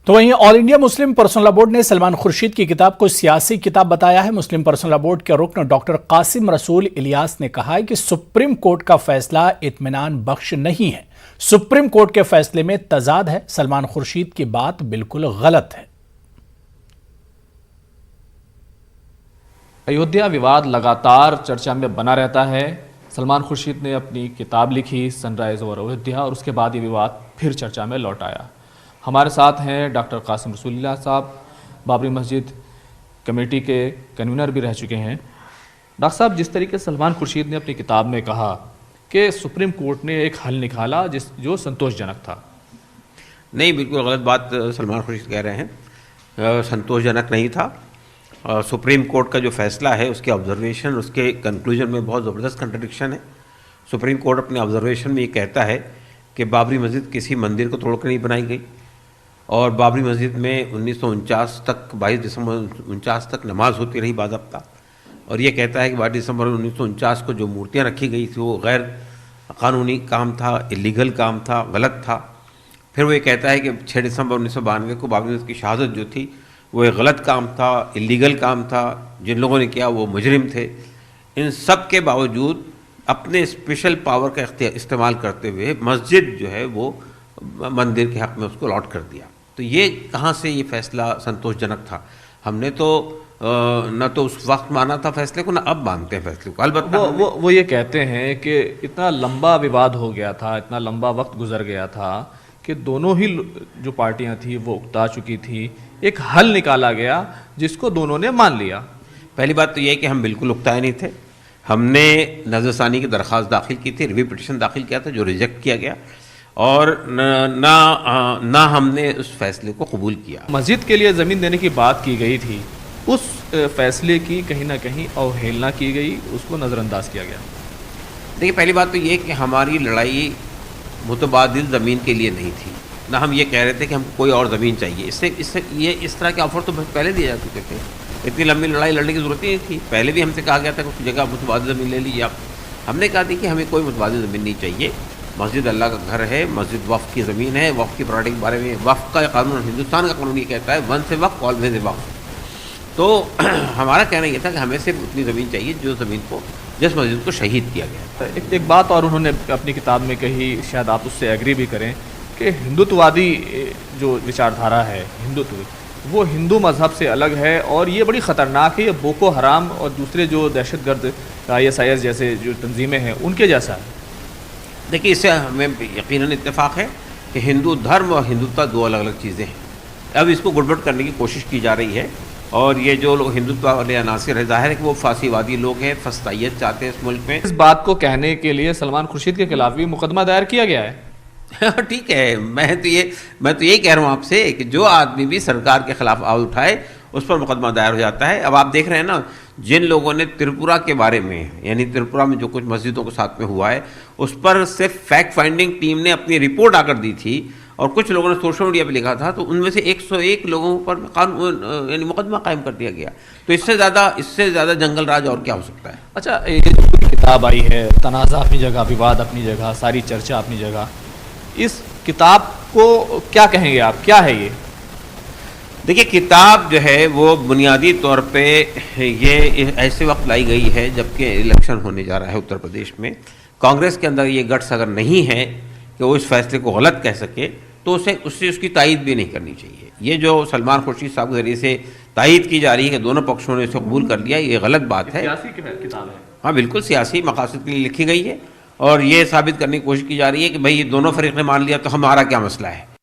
तो वहीं all India Muslim personal law board ने सलमान खुर्शीद की किताब को सियासी किताब बताया है। मुस्लिम पर्सनल लॉ बोर्ड के रुकन डॉक्टर कासिम रसूल इलियास ने कहा है कि सुप्रीम कोर्ट का फैसला इत्मीनान बख्श नहीं है। सुप्रीम कोर्ट के फैसले में तजाद है। सलमान खुर्शीद की बात बिल्कुल गलत है। अयोध्या विवाद लगातार चर्चा में बना रहता है। सलमान खुर्शीद ने अपनी किताब लिखी सनराइज ओवर अयोध्या और उसके बाद ये विवाद फिर चर्चा में लौट आया। हमारे साथ हैं डॉक्टर कासिम रसूल इलियास साहब, बाबरी मस्जिद कमेटी के कन्वीनर भी रह चुके हैं। डॉक्टर साहब, जिस तरीके से सलमान खुर्शीद ने अपनी किताब में कहा कि सुप्रीम कोर्ट ने एक हल निकाला जो संतोषजनक था। नहीं, बिल्कुल गलत बात सलमान खुर्शीद कह रहे हैं। संतोषजनक नहीं था। सुप्रीम कोर्ट का जो फैसला है उसके ऑब्जर्वेशन, उसके कंक्लूजन में बहुत ज़बरदस्त कंट्रडिक्शन है। सुप्रीम कोर्ट अपने ऑब्जर्वेशन में ये कहता है कि बाबरी मस्जिद किसी मंदिर को तोड़कर नहीं बनाई गई और बाबरी मस्जिद में 1949 तक 22 दिसंबर 1949 तक नमाज होती रही बाज़ाब्ता। और ये कहता है कि 22 दिसंबर 1949 को जो मूर्तियाँ रखी गई थी वो गैर कानूनी काम था, इलीगल काम था, गलत था। फिर वो ये कहता है कि 6 दिसंबर 1992 को बाबरी मस्जिद की शहादत जो थी वो एक गलत काम था, इलीगल काम था, जिन लोगों ने किया वो मुजरिम थे। इन सब के बावजूद अपने स्पेशल पावर का इस्तेमाल करते हुए मस्जिद जो है वो मंदिर के हक़ में उसको अलॉट कर दिया। तो ये कहाँ से ये फ़ैसला संतोषजनक था? हमने तो न तो उस वक्त माना था फैसले को, न अब मानते हैं फैसले को। अलबत्ता वो ये कहते हैं कि इतना लंबा विवाद हो गया था, इतना लंबा वक्त गुजर गया था कि दोनों ही जो पार्टियां थी वो उकता चुकी थी। एक हल निकाला गया जिसको दोनों ने मान लिया। पहली बात तो ये है कि हम बिल्कुल उकताए नहीं थे। हमने नज़रसानी की दरख्वास्त दाखिल की थी, रिव्यू पिटिशन दाखिल किया था जो रिजेक्ट किया गया, और ना हमने उस फैसले को कबूल किया। मस्जिद के लिए ज़मीन देने की बात की गई थी, उस फैसले की कहीं ना कहीं अवहेलना की गई, उसको नज़रअंदाज किया गया। देखिए, पहली बात तो ये कि हमारी लड़ाई मुतबादिल ज़मीन के लिए नहीं थी, ना हम ये कह रहे थे कि हमको कोई और ज़मीन चाहिए। इस तरह के ऑफर तो पहले दिए जा चुके थे। इतनी लंबी लड़ाई लड़ने की ज़रूरत ही नहीं थी। पहले भी हमसे कहा गया था कि उस जगह मुतबादिल ज़मीन ले लीजिए आप। हमने कहा थी कि हमें कोई मुतबादिल ज़मीन नहीं चाहिए। मस्जिद अल्लाह का घर है, मस्जिद वफ़ की ज़मीन है। वफ़ की प्रॉपर्टी के बारे में वफ़ का कानून, हिंदुस्तान का कानून ये कहता है वन से वक़्फ ऑलवेज वक़्फ। तो हमारा कहना ये था कि हमें सिर्फ उतनी ज़मीन चाहिए जो ज़मीन को, जिस मस्जिद को शहीद किया गया। एक बात और उन्होंने अपनी किताब में कही, शायद आप उससे एग्री भी करें, कि हिंदुत्ववादी जो विचारधारा है हिंदुत्व, वो हिंदू मज़हब से अलग है और ये बड़ी ख़तरनाक है। ये बोको हराम और दूसरे जो दहशतगर्द ISIS जैसे जो तंजीमें हैं उनके जैसा है। देखिए, इससे हमें यकीनन इत्तेफाक है कि हिंदू धर्म और हिंदुत्व दो अलग अलग चीज़ें हैं। अब इसको गड़बड़ करने की कोशिश की जा रही है और ये जो लोग हिंदुत्व वाले अनासिर है, जाहिर है कि वो फासीवादी लोग हैं, फस्तायत चाहते हैं इस मुल्क में। इस बात को कहने के लिए सलमान खुर्शीद के खिलाफ भी मुकदमा दायर किया गया है। ठीक है, मैं तो ये कह रहा हूँ आपसे कि जो आदमी भी सरकार के खिलाफ आवाज़ उठाए उस पर मुकदमा दायर हो जाता है। अब आप देख रहे हैं ना, जिन लोगों ने त्रिपुरा के बारे में, यानी त्रिपुरा में जो कुछ मस्जिदों के साथ में हुआ है, उस पर सिर्फ फैक्ट फाइंडिंग टीम ने अपनी रिपोर्ट आकर दी थी और कुछ लोगों ने सोशल मीडिया पे लिखा था, तो उनमें से 101 लोगों पर यानी मुकदमा कायम कर दिया गया। तो इससे ज़्यादा जंगल राज और क्या हो सकता है? अच्छा, ये जो किताब आई है, तनाज़ा अपनी जगह, विवाद अपनी जगह, सारी चर्चा अपनी जगह, इस किताब को क्या कहेंगे आप? क्या है ये? देखिए, किताब जो है वो बुनियादी तौर पे ये ऐसे वक्त लाई गई है जबकि इलेक्शन होने जा रहा है उत्तर प्रदेश में। कांग्रेस के अंदर ये गट्स अगर नहीं है कि वो इस फैसले को गलत कह सके तो उससे उसकी तायीद भी नहीं करनी चाहिए। ये जो सलमान खुर्शीद साहब के ज़रिए से तायीद की जा रही है कि दोनों पक्षों ने इसे कबूल कर लिया, ये गलत बात है। सियासी किताब है। हाँ, बिल्कुल सियासी मकासद के लिए लिखी गई है और ये साबित करने की कोशिश की जा रही है कि भाई ये दोनों फरीक ने मान लिया तो हमारा क्या मसला है।